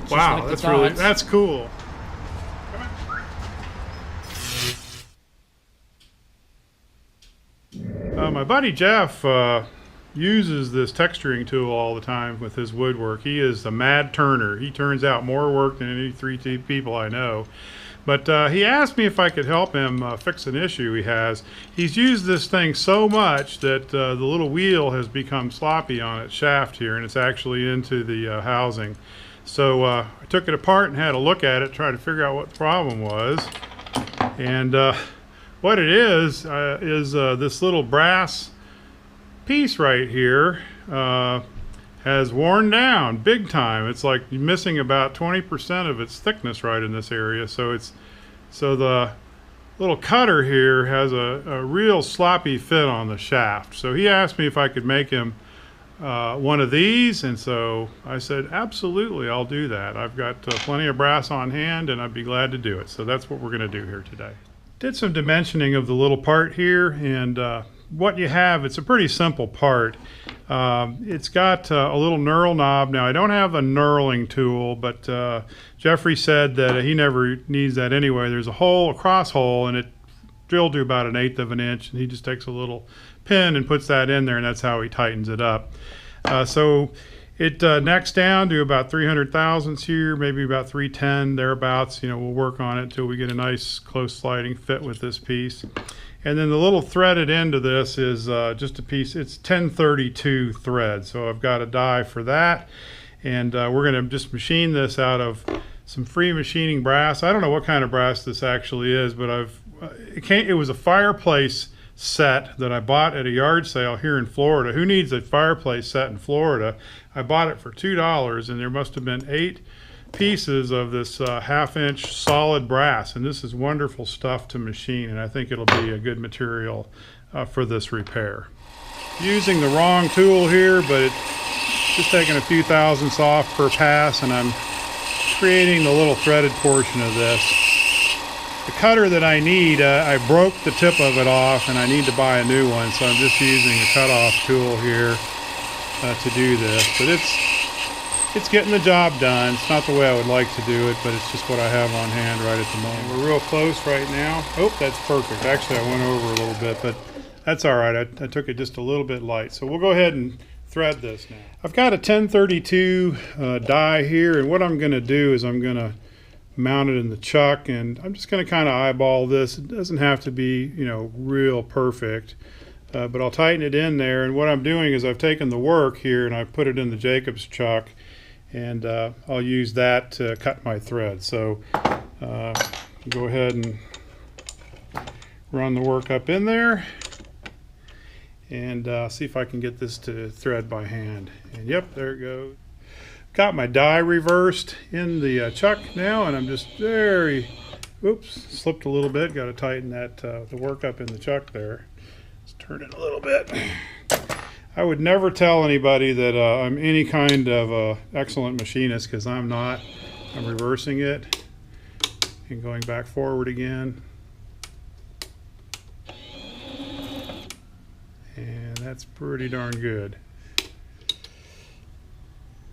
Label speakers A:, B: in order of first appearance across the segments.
A: Wow,
B: like
A: that's cool. My buddy Jeff uses this texturing tool all the time with his woodwork. He is a mad turner. He turns out more work than any three people I know. But he asked me if I could help him fix an issue he has. He's used this thing so much that the little wheel has become sloppy on its shaft here, and it's actually into the housing. So I took it apart and had a look at it, try to figure out what the problem was. And what it is this little brass piece right here has worn down big time. It's like missing about 20% of its thickness right in this area. So the little cutter here has a real sloppy fit on the shaft. So he asked me if I could make him one of these, and so I said absolutely, I'll do that. I've got plenty of brass on hand, and I'd be glad to do it. So that's what we're going to do here today. Did some dimensioning of the little part here, and what you have, it's a pretty simple part. It's got a little knurl knob. Now, I don't have a knurling tool, but Geoffrey said that he never needs that anyway. There's a cross hole, and it drilled to about 1/8 of an inch, and he just takes a little pin and puts that in there, and that's how he tightens it up. So it necks down to about 300 thousandths here, maybe about 310 thereabouts. You know, we'll work on it until we get a nice close sliding fit with this piece. And then the little threaded end of this is just a piece. It's 1032 thread, so I've got a die for that. And we're going to just machine this out of some free machining brass. I don't know what kind of brass this actually is, but it was a fireplace set that I bought at a yard sale here in Florida. Who needs a fireplace set in Florida? I bought it for $2, and there must have been 8 pieces of this 1/2 inch solid brass, and this is wonderful stuff to machine, and I think it'll be a good material for this repair. Using the wrong tool here, but it's just taking a few thousandths off per pass, and I'm creating the little threaded portion of this. The cutter that I need, I broke the tip of it off, and I need to buy a new one, so I'm just using a cutoff tool here to do this. But it's getting the job done. It's not the way I would like to do it, but it's just what I have on hand right at the moment. We're real close right now. Oh, that's perfect. Actually, I went over a little bit, but that's all right. I took it just a little bit light. So we'll go ahead and thread this now. I've got a 1032 die here, and what I'm going to do is I'm going to mount it in the chuck, and I'm just going to kind of eyeball this. It doesn't have to be, you know, real perfect, but I'll tighten it in there. And what I'm doing is I've taken the work here and I've put it in the Jacob's chuck, and I'll use that to cut my thread. So go ahead and run the work up in there, and see if I can get this to thread by hand. And yep, there it goes. Got my die reversed in the chuck now, and I'm just slipped a little bit. Got to tighten that the work up in the chuck there. Let's turn it a little bit. I would never tell anybody that I'm any kind of excellent machinist, because I'm not. I'm reversing it and going back forward again. And that's pretty darn good.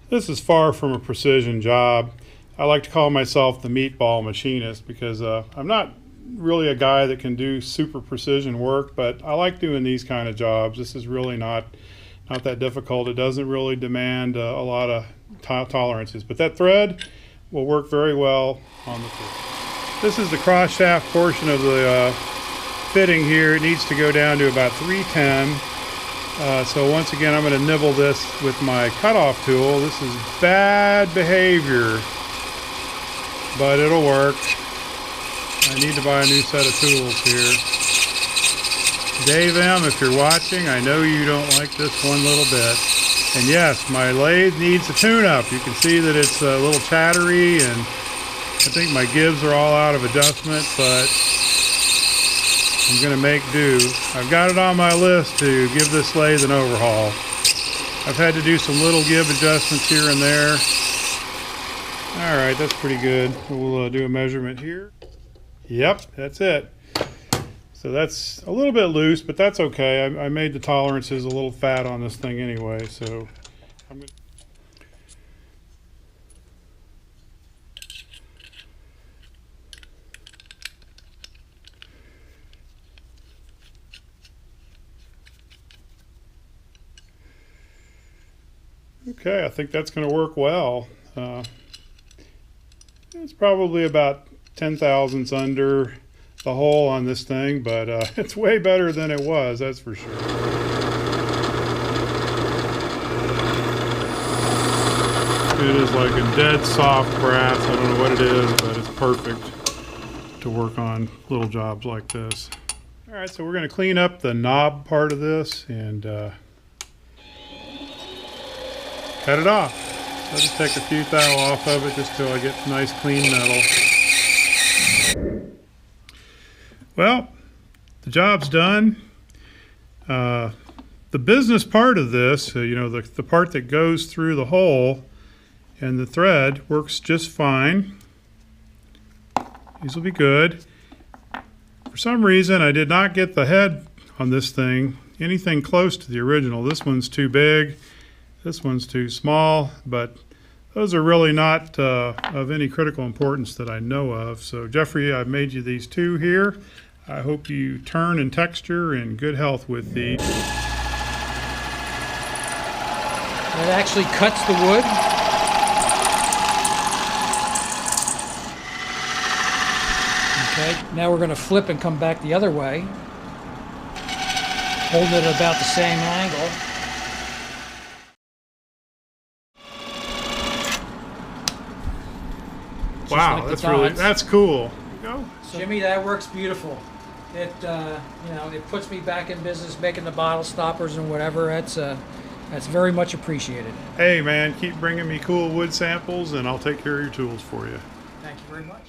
A: This is far from a precision job. I like to call myself the Meatball Machinist, because I'm not really a guy that can do super precision work, but I like doing these kind of jobs. This is really not that difficult. It doesn't really demand a lot of tolerances, but that thread will work very well on the tool. This is the cross shaft portion of the fitting here. It needs to go down to about 310. So once again, I'm going to nibble this with my cutoff tool. This is bad behavior, but it'll work. I need to buy a new set of tools here. Dave M., if you're watching, I know you don't like this one little bit. And yes, my lathe needs a tune-up. You can see that it's a little chattery, and I think my gives are all out of adjustment, but I'm going to make do. I've got it on my list to give this lathe an overhaul. I've had to do some little give adjustments here and there. All right, that's pretty good. We'll do a measurement here. Yep, that's it. So that's a little bit loose, but that's okay. I made the tolerances a little fat on this thing anyway, so I'm going to... Okay, I think that's going to work well. It's probably about 10 thousandths under the hole on this thing, but it's way better than it was, that's for sure. It is like a dead soft brass. I don't know what it is, but it's perfect to work on little jobs like this. All right, so we're going to clean up the knob part of this and cut it off. I'll just take a few thou off of it just till I get nice clean metal. Well, the job's done. The business part of this, you know, the part that goes through the hole and the thread works just fine. These will be good. For some reason, I did not get the head on this thing anything close to the original. This one's too big. This one's too small, but those are really not of any critical importance that I know of. So Geoffrey, I've made you these two here. I hope you turn and texture in good health with these.
B: It actually cuts the wood. Okay, now we're going to flip and come back the other way. Hold it at about the same angle.
A: Wow,
B: like
A: that's cool. Go.
B: Jimmie, that works beautiful. It you know, it puts me back in business making the bottle stoppers and whatever. That's very much appreciated.
A: Hey man, keep bringing me cool wood samples and I'll take care of your tools for you.
B: Thank you very much.